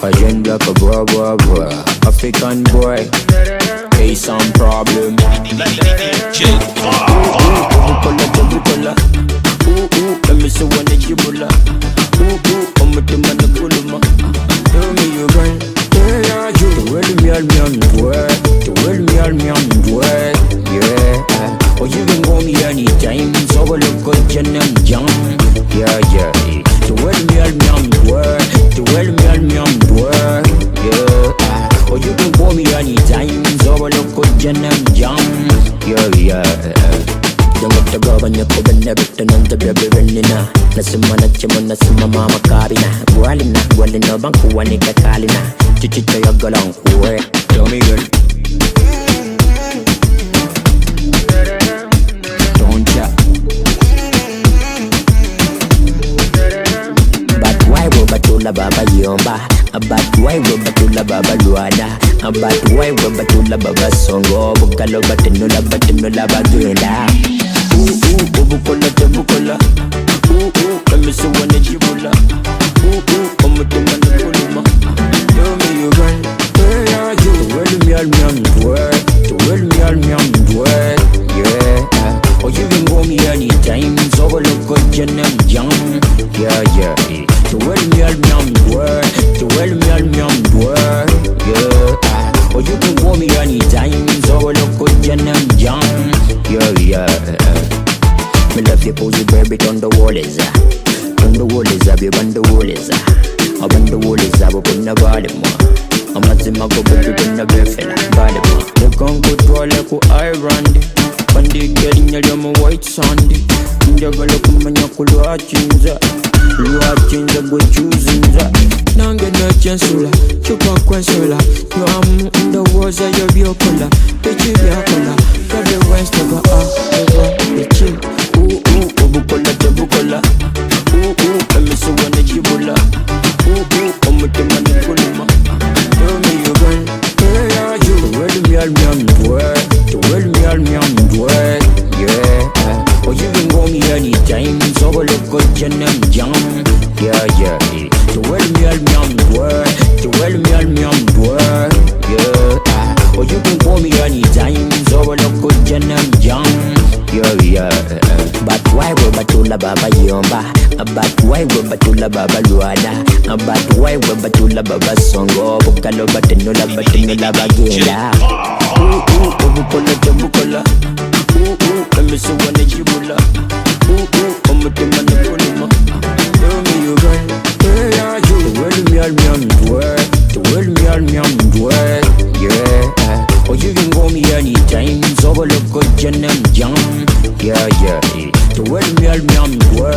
Agenda for boy. African boy. Face some problem. Let me see one that you bulla. I'm with the man of Kuluma. Tell me you burn. Yeah, you. Tewelumya Mutwe. Tewelumya Mutwe. Yeah. Or you can call me anytime. So I look good and jump. Yeah. Tewelumya Mutwe. Tewelumya Mutwe. Yeah. Or you can call me anytime. So I look good and jump. Yeah. Don't get the rub on your cover and everything on the baby renina. Nasimana chimona sima mama kabina. Gualina, gualina banku wanika kalina. Chichita ya galang kuwe. Tell me girl. Don't ya. But why will batula baba yomba? But why will batula baba luada? But why will batula baba songo? Bukalo batinula bagenda. Bukola. Let me see one that you bulla. I'm with the man of Kuluma. Tell me you run. Yeah, you. Tewelumya Mutwe. Yeah. Or you can call me anytime. So I look good and jump. Yeah. Tewelumya Mutwe. Yeah. Or you can call me anytime. So I look good and jump. Yeah. Me love you pose baby on the wall is on the wall is up, you on the wall is up on the wall is up, on the bottom. I'm not in my go baby on the buffalo bottom. You can't go to all like iron. When they getting your dumb white sandy. You're gonna come and you're cool watching that. Watching the good choosing that. Now get no chance to la. Chupa quesola. You are in the walls of your color. Bitch, your color. Got the west of the chill. Bukola. Let me see one that you bulla. I'm with the man of Kuluma. Tell me you run. Yeah, you. Tewelumya Mutwe. Yeah. Or you can call me anytime. So I look good and jump. Yeah. Tewelumya Mutwe. Yeah. Or you can call me anytime. So I look good and jump. Yeah. But why will batula baba yomba? But why will batula baba luada? But why will batula baba songo? Bukalo batinula bagenda. Bukola. Let me see one that you bulla. I'm with the man of Kuluma. Tell me you run. Yeah, you. Tewelumya Mutwe. Yeah. Or you can call me anytime. So I look good and jump. Yeah. Tewelumya Mutwe.